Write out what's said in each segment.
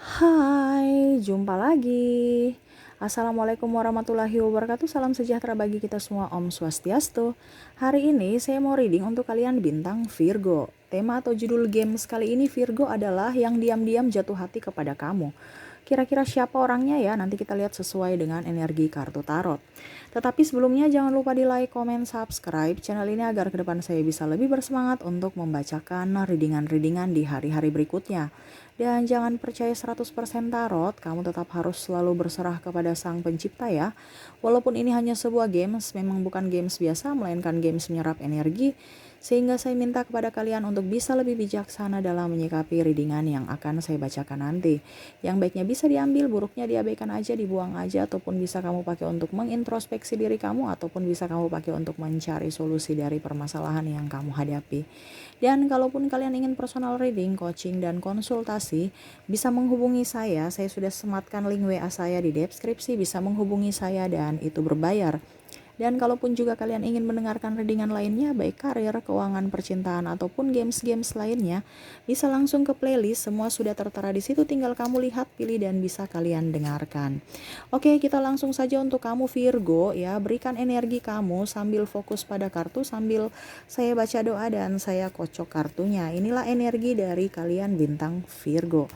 Hai, jumpa lagi. Assalamualaikum warahmatullahi wabarakatuh. Salam sejahtera bagi kita semua. Om Swastiastu. Hari ini saya mau reading untuk kalian bintang Virgo. Tema atau judul games kali ini Virgo adalah yang diam-diam jatuh hati kepada kamu. Kira-kira siapa orangnya ya? Nanti kita lihat sesuai dengan energi kartu tarot. Tetapi sebelumnya jangan lupa di like, comment, subscribe channel ini agar ke depan saya bisa lebih bersemangat untuk membacakan readingan-readingan di hari-hari berikutnya. Dan jangan percaya 100% tarot, kamu tetap harus selalu berserah kepada Sang Pencipta ya. Walaupun ini hanya sebuah games, memang bukan games biasa, melainkan games menyerap energi. Sehingga saya minta kepada kalian untuk bisa lebih bijaksana dalam menyikapi readingan yang akan saya bacakan nanti. Yang baiknya bisa diambil, buruknya diabaikan aja, dibuang aja, ataupun bisa kamu pakai untuk mengintrospeksi diri kamu, ataupun bisa kamu pakai untuk mencari solusi dari permasalahan yang kamu hadapi. Dan kalaupun kalian ingin personal reading, coaching, dan konsultasi, bisa menghubungi saya. Saya sudah sematkan link WA saya di deskripsi, bisa menghubungi saya dan itu berbayar. Dan kalaupun juga kalian ingin mendengarkan readingan lainnya, baik karir, keuangan, percintaan, ataupun games-games lainnya, bisa langsung ke playlist, semua sudah tertera di situ, tinggal kamu lihat, pilih, dan bisa kalian dengarkan. Oke, kita langsung saja untuk kamu Virgo ya, berikan energi kamu sambil fokus pada kartu, sambil saya baca doa dan saya kocok kartunya. Inilah energi dari kalian bintang Virgo,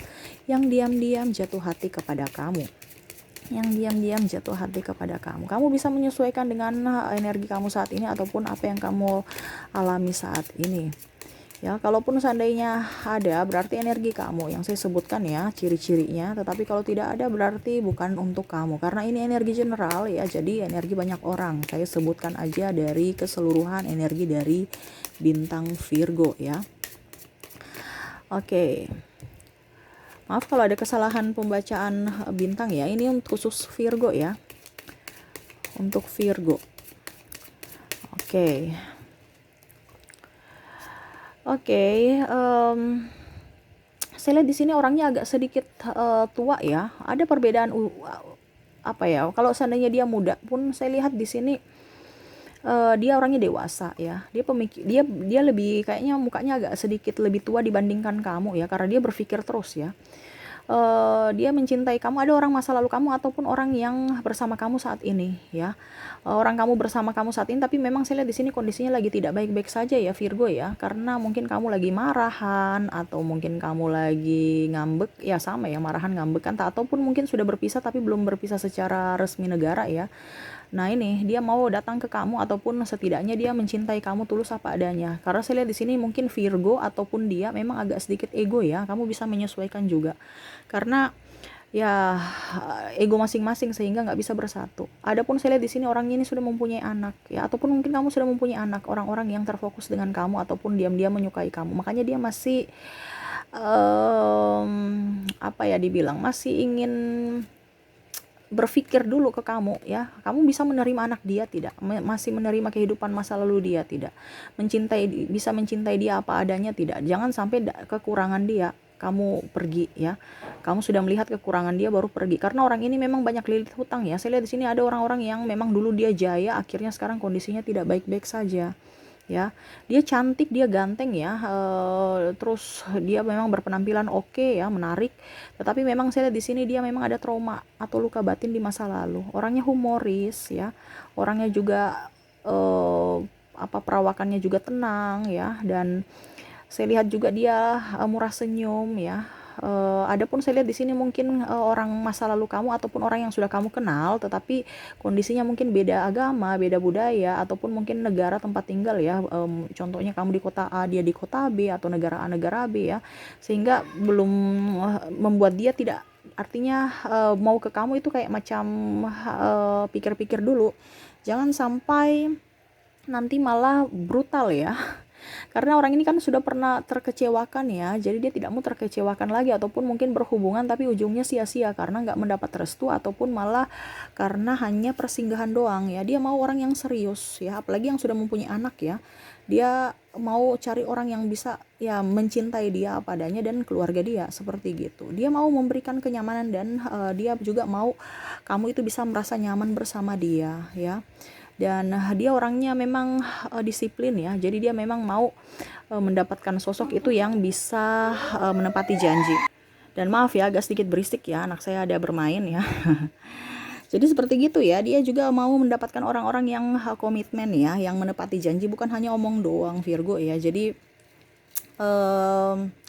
yang diam-diam jatuh hati kepada kamu. Yang diam-diam jatuh hati kepada kamu. Kamu bisa menyesuaikan dengan energi kamu saat ini ataupun apa yang kamu alami saat ini. Ya, kalaupun seandainya ada, berarti energi kamu yang saya sebutkan ya, ciri-cirinya. Tetapi kalau tidak ada, berarti bukan untuk kamu. Karena ini energi general ya, jadi energi banyak orang. Saya sebutkan aja dari keseluruhan energi dari bintang Virgo ya. Oke. Maaf kalau ada kesalahan pembacaan bintang ya. Ini untuk khusus Virgo ya. Untuk Virgo. Oke. Saya lihat di sini orangnya agak sedikit tua ya. Ada perbedaan apa ya? Kalau seandainya dia muda pun saya lihat di sini dia orangnya dewasa ya. Dia lebih kayaknya mukanya agak sedikit lebih tua dibandingkan kamu ya, karena dia berpikir terus ya. Dia mencintai kamu, ada orang masa lalu kamu ataupun orang yang bersama kamu saat ini ya. Orang kamu bersama kamu saat ini, tapi memang saya lihat di sini kondisinya lagi tidak baik-baik saja ya Virgo ya, karena mungkin kamu lagi marahan atau mungkin kamu lagi ngambek ya, sama ya, marahan ngambek kan, ataupun mungkin sudah berpisah tapi belum berpisah secara resmi negara ya. Nah ini dia mau datang ke kamu ataupun setidaknya dia mencintai kamu tulus apa adanya. Karena saya lihat di sini mungkin Virgo ataupun dia memang agak sedikit ego ya. Kamu bisa menyesuaikan juga. Karena ya ego masing-masing sehingga nggak bisa bersatu. Adapun saya lihat di sini orangnya ini sudah mempunyai anak ya, ataupun mungkin kamu sudah mempunyai anak, orang-orang yang terfokus dengan kamu ataupun diam-diam menyukai kamu. Makanya dia masih apa ya dibilang, masih ingin berpikir dulu ke kamu ya. Kamu bisa menerima anak dia tidak? Masih menerima kehidupan masa lalu dia tidak? Bisa mencintai dia apa adanya tidak? Jangan sampai kekurangan dia kamu pergi ya. Kamu sudah melihat kekurangan dia baru pergi. Karena orang ini memang banyak lilit hutang ya. Saya lihat di sini ada orang-orang yang memang dulu dia jaya, akhirnya sekarang kondisinya tidak baik-baik saja. Ya, dia cantik, dia ganteng ya, terus dia memang berpenampilan oke ya, menarik. Tetapi memang saya lihat di sini dia memang ada trauma atau luka batin di masa lalu. Orangnya humoris ya, orangnya juga perawakannya juga tenang ya, dan saya lihat juga dia murah senyum ya. Adapun saya lihat di sini mungkin orang masa lalu kamu ataupun orang yang sudah kamu kenal, tetapi kondisinya mungkin beda agama, beda budaya, ataupun mungkin negara tempat tinggal ya. Contohnya kamu di kota A, dia di kota B, atau negara A, negara B ya. Sehingga belum membuat dia tidak, artinya mau ke kamu itu kayak macam pikir-pikir dulu. Jangan sampai nanti malah brutal ya. Karena orang ini kan sudah pernah terkecewakan ya, jadi dia tidak mau terkecewakan lagi, ataupun mungkin berhubungan tapi ujungnya sia-sia karena nggak mendapat restu, ataupun malah karena hanya persinggahan doang ya. Dia mau orang yang serius ya, apalagi yang sudah mempunyai anak ya. Dia mau cari orang yang bisa ya mencintai dia apa adanya dan keluarga dia, seperti gitu. Dia mau memberikan kenyamanan dan dia juga mau kamu itu bisa merasa nyaman bersama dia ya. Dan dia orangnya memang disiplin ya, jadi dia memang mau mendapatkan sosok itu yang bisa menepati janji. Dan maaf ya, agak sedikit berisik ya, anak saya ada bermain ya. Jadi seperti gitu ya, dia juga mau mendapatkan orang-orang yang komitmen ya, yang menepati janji, bukan hanya omong doang Virgo ya. Jadi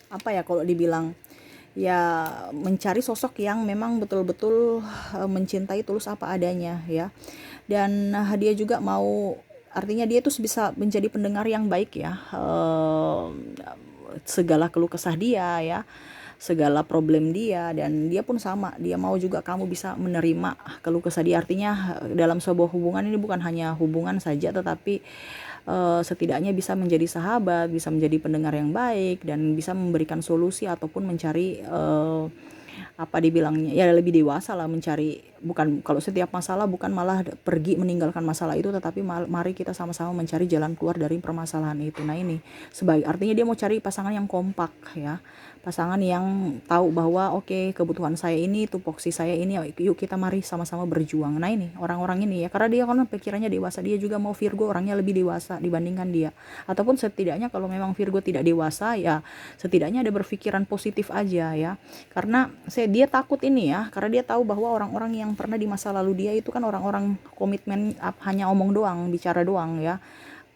apa ya kalau dibilang ya, mencari sosok yang memang betul-betul mencintai tulus apa adanya ya. Dan dia juga mau, artinya dia tuh bisa menjadi pendengar yang baik ya, segala keluh kesah dia ya, segala problem dia. Dan dia pun sama, dia mau juga kamu bisa menerima keluh kesah dia. Artinya dalam sebuah hubungan ini bukan hanya hubungan saja, tetapi setidaknya bisa menjadi sahabat, bisa menjadi pendengar yang baik, dan bisa memberikan solusi ataupun mencari apa dibilangnya ya, lebih dewasa lah, mencari, bukan kalau setiap masalah bukan malah pergi meninggalkan masalah itu, tetapi mari kita sama-sama mencari jalan keluar dari permasalahan itu. Nah ini sebagai, artinya dia mau cari pasangan yang kompak ya, pasangan yang tahu bahwa oke, kebutuhan saya ini, tupoksi saya ini, yuk kita mari sama-sama berjuang. Nah ini orang-orang ini ya, karena dia kan pikirannya dewasa, dia juga mau Virgo orangnya lebih dewasa dibandingkan dia, ataupun setidaknya kalau memang Virgo tidak dewasa ya, setidaknya ada berpikiran positif aja ya. Karena dia takut ini ya, karena dia tahu bahwa orang-orang yang pernah di masa lalu dia itu kan orang-orang komitmen, hanya omong doang, bicara doang ya,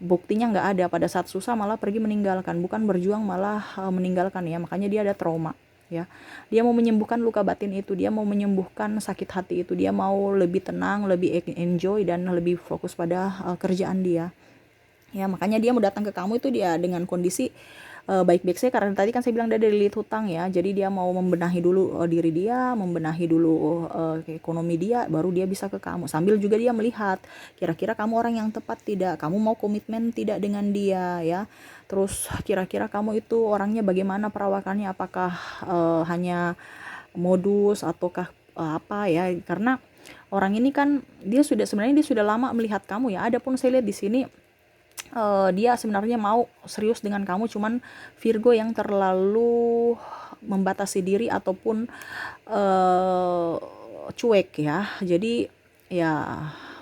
buktinya nggak ada. Pada saat susah malah pergi meninggalkan, bukan berjuang malah meninggalkan ya. Makanya dia ada trauma ya, dia mau menyembuhkan luka batin itu, dia mau menyembuhkan sakit hati itu, dia mau lebih tenang, lebih enjoy, dan lebih fokus pada kerjaan dia ya. Makanya dia mau datang ke kamu itu dia dengan kondisi baik-baik saja, karena tadi kan saya bilang dia ada lilit hutang ya. Jadi dia mau membenahi dulu diri dia, membenahi dulu ekonomi dia, baru dia bisa ke kamu. Sambil juga dia melihat kira-kira kamu orang yang tepat tidak, kamu mau komitmen tidak dengan dia ya. Terus kira-kira kamu itu orangnya bagaimana perawakannya, apakah hanya modus ataukah apa ya. Karena orang ini kan sebenarnya dia sudah lama melihat kamu ya. Adapun saya lihat di sini dia sebenarnya mau serius dengan kamu, cuman Virgo yang terlalu membatasi diri ataupun cuek ya. Jadi ya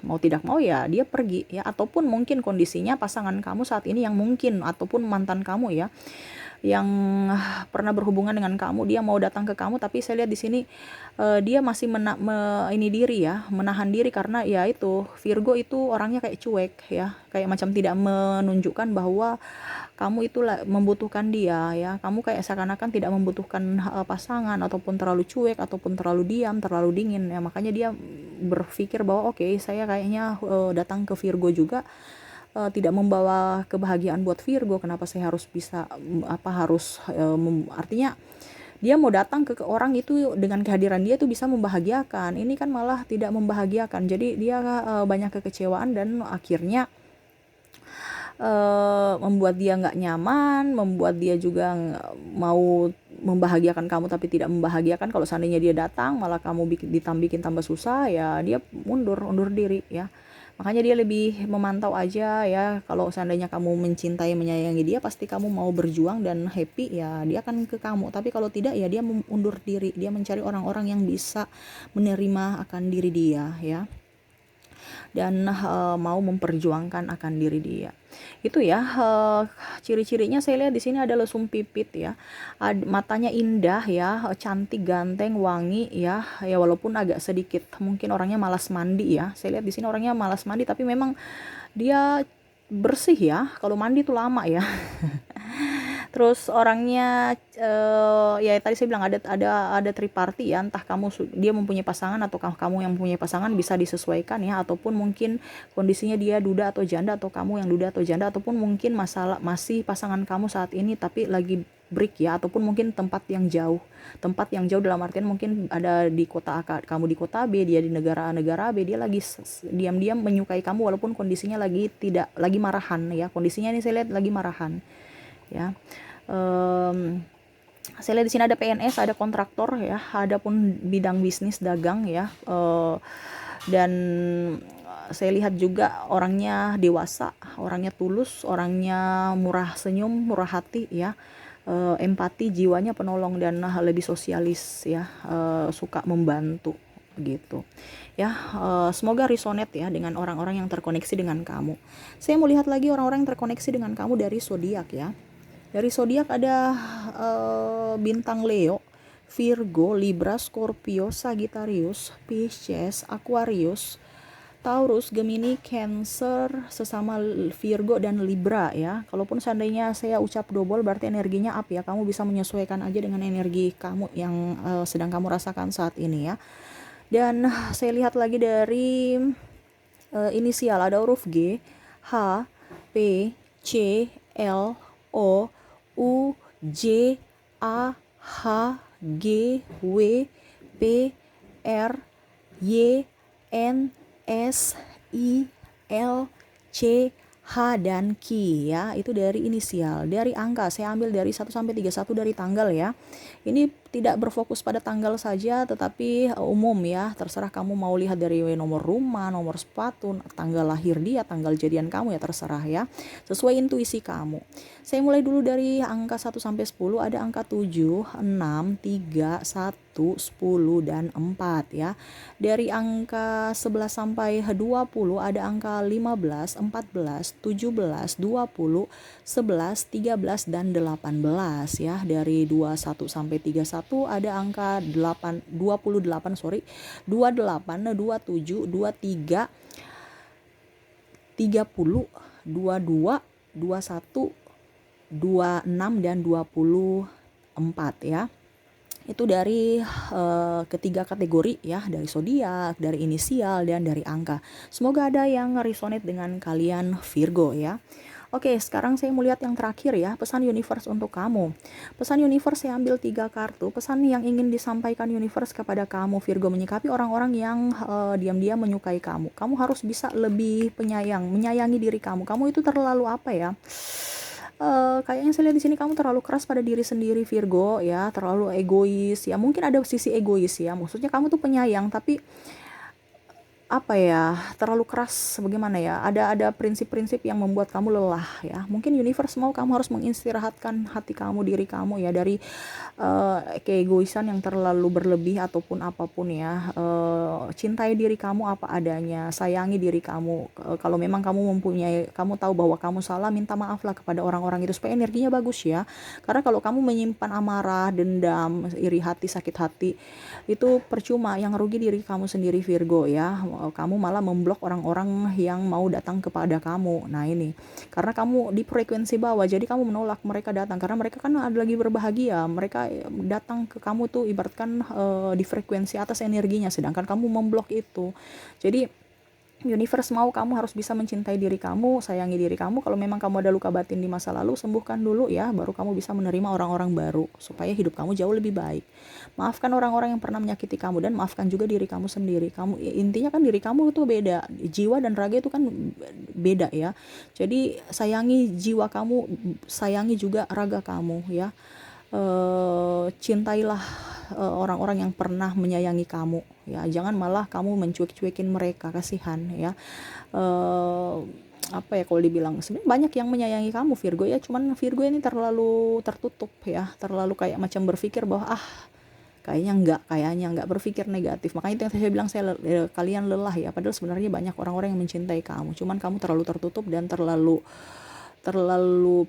mau tidak mau ya dia pergi ya, ataupun mungkin kondisinya pasangan kamu saat ini yang mungkin, ataupun mantan kamu ya, yang pernah berhubungan dengan kamu, dia mau datang ke kamu, tapi saya lihat di sini dia masih menahan diri, karena ya itu Virgo itu orangnya kayak cuek ya, kayak macam tidak menunjukkan bahwa kamu itu membutuhkan dia ya. Kamu kayak seakan-akan tidak membutuhkan pasangan, ataupun terlalu cuek, ataupun terlalu diam, terlalu dingin ya. Makanya dia berpikir bahwa oke, saya kayaknya datang ke Virgo juga tidak membawa kebahagiaan buat Virgo. Kenapa saya harus bisa artinya dia mau datang ke orang itu dengan kehadiran dia itu bisa membahagiakan, ini kan malah tidak membahagiakan. Jadi dia banyak kekecewaan, dan akhirnya membuat dia nggak nyaman, membuat dia juga mau membahagiakan kamu tapi tidak membahagiakan. Kalau seandainya dia datang malah kamu bikin tambah susah ya, dia undur diri ya. Makanya dia lebih memantau aja ya. Kalau seandainya kamu mencintai, menyayangi dia, pasti kamu mau berjuang dan happy ya, dia akan ke kamu. Tapi kalau tidak ya dia mundur diri, dia mencari orang-orang yang bisa menerima akan diri dia ya, dan mau memperjuangkan akan diri dia. Itu ya ciri-cirinya. Saya lihat di sini ada lesung pipit ya, matanya indah ya, cantik, ganteng, wangi ya. Ya walaupun agak sedikit mungkin orangnya malas mandi ya. Saya lihat di sini orangnya malas mandi, tapi memang dia bersih ya. Kalau mandi tuh lama ya. Terus orangnya ya tadi saya bilang ada triparty ya, entah dia mempunyai pasangan atau kamu yang mempunyai pasangan, bisa disesuaikan ya. Ataupun mungkin kondisinya dia duda atau janda, atau kamu yang duda atau janda, ataupun mungkin masih pasangan kamu saat ini tapi lagi break ya, ataupun mungkin tempat yang jauh dalam artian mungkin ada di kota A, kamu di kota B, dia di negara B, dia lagi diam-diam menyukai kamu walaupun kondisinya lagi marahan ya. Kondisinya ini saya lihat lagi marahan ya. Saya lihat di sini ada PNS, ada kontraktor ya, ada pun bidang bisnis dagang ya. Dan saya lihat juga orangnya dewasa, orangnya tulus, orangnya murah senyum, murah hati ya. Empati, jiwanya penolong, dan lebih sosialis ya, suka membantu gitu ya. Semoga resonate ya dengan orang-orang yang terkoneksi dengan kamu. Saya mau lihat lagi orang-orang yang terkoneksi dengan kamu dari zodiak ya. Dari zodiak ada bintang Leo, Virgo, Libra, Scorpio, Sagittarius, Pisces, Aquarius, Taurus, Gemini, Cancer, sesama Virgo dan Libra ya. Kalaupun seandainya saya ucap double berarti energinya up ya. Kamu bisa menyesuaikan aja dengan energi kamu yang sedang kamu rasakan saat ini ya. Dan saya lihat lagi dari inisial ada huruf G, H, P, C, L, O, U, J, A, H, G, W, P, R, Y, N, S, I, L, C, H, dan Q ya. Itu dari inisial. Dari angka saya ambil dari 1 sampai 31 dari tanggal ya. Ini tidak berfokus pada tanggal saja tetapi umum ya. Terserah kamu mau lihat dari nomor rumah, nomor sepatu, tanggal lahir dia, tanggal jadian kamu ya, terserah ya. Sesuai intuisi kamu. Saya mulai dulu dari angka 1 sampai 10. Ada angka 7, 6, 3, 1, 10, dan 4 ya. Dari angka 11 sampai 20 ada angka 15, 14, 17, 20, 11, 13, dan 18 ya. Dari 21 sampai 31 ada angka 28, 28, 27, 23, 30, 22, 21, 26, dan 24 ya. Itu dari ketiga kategori ya, dari zodiak, dari inisial, dan dari angka. Semoga ada yang resonate dengan kalian Virgo ya. Oke, sekarang saya mau lihat yang terakhir ya, pesan universe untuk kamu. Pesan universe saya ambil 3 kartu. Pesan yang ingin disampaikan universe kepada kamu Virgo, menyikapi orang-orang yang diam-diam menyukai kamu. Kamu harus bisa lebih menyayangi diri kamu. Kamu itu terlalu apa ya? Kayaknya saya lihat di sini kamu terlalu keras pada diri sendiri Virgo ya, terlalu egois ya. Mungkin ada sisi egois ya. Maksudnya kamu tuh penyayang tapi apa ya, terlalu keras bagaimana ya, ada prinsip-prinsip yang membuat kamu lelah ya. Mungkin universe mau kamu harus mengistirahatkan hati kamu, diri kamu ya, dari keegoisan yang terlalu berlebih ataupun apapun ya. Cintai diri kamu apa adanya, sayangi diri kamu. Kalau memang kamu tahu bahwa kamu salah, minta maaflah kepada orang-orang itu supaya energinya bagus ya. Karena kalau kamu menyimpan amarah, dendam, iri hati, sakit hati, itu percuma, yang rugi diri kamu sendiri Virgo ya. Kamu malah memblok orang-orang yang mau datang kepada kamu. Nah ini, karena kamu di frekuensi bawah, jadi kamu menolak mereka datang, karena mereka kan ada lagi berbahagia, mereka datang ke kamu tuh ibaratkan di frekuensi atas energinya, sedangkan kamu memblok itu. Jadi universe mau kamu harus bisa mencintai diri kamu, sayangi diri kamu. Kalau memang kamu ada luka batin di masa lalu, sembuhkan dulu ya, baru kamu bisa menerima orang-orang baru supaya hidup kamu jauh lebih baik. Maafkan orang-orang yang pernah menyakiti kamu, dan maafkan juga diri kamu sendiri. Intinya kan diri kamu itu beda, jiwa dan raga itu kan beda ya. Jadi sayangi jiwa kamu, sayangi juga raga kamu ya. Cintailah orang-orang yang pernah menyayangi kamu ya, jangan malah kamu mencuek-cuekin mereka, kasihan ya. Apa ya, kalau dibilang sebenarnya banyak yang menyayangi kamu Virgo ya, cuman Virgo ini terlalu tertutup ya, terlalu kayak macam berpikir bahwa kayaknya nggak berpikir negatif. Makanya itu yang saya bilang, kalian lelah ya, padahal sebenarnya banyak orang-orang yang mencintai kamu, cuman kamu terlalu tertutup dan terlalu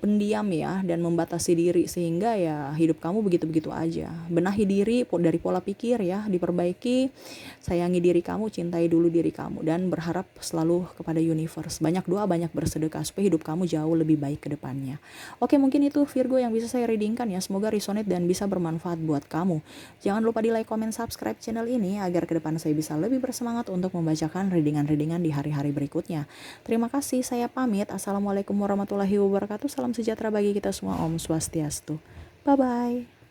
pendiam ya, dan membatasi diri, sehingga ya hidup kamu begitu-begitu aja. Benahi diri dari pola pikir ya, diperbaiki, sayangi diri kamu, cintai dulu diri kamu, dan berharap selalu kepada universe. Banyak doa, banyak bersedekah supaya hidup kamu jauh lebih baik ke depannya. Oke, mungkin itu Virgo yang bisa saya readingkan ya. Semoga resonate dan bisa bermanfaat buat kamu. Jangan lupa di like, comment, subscribe channel ini agar ke depan saya bisa lebih bersemangat untuk membacakan readingan-readingan di hari-hari berikutnya. Terima kasih, saya pamit. Assalamualaikum warahmatullahi wabarakatuh. Salam sejahtera bagi kita semua. Om Swastiastu. Bye-bye.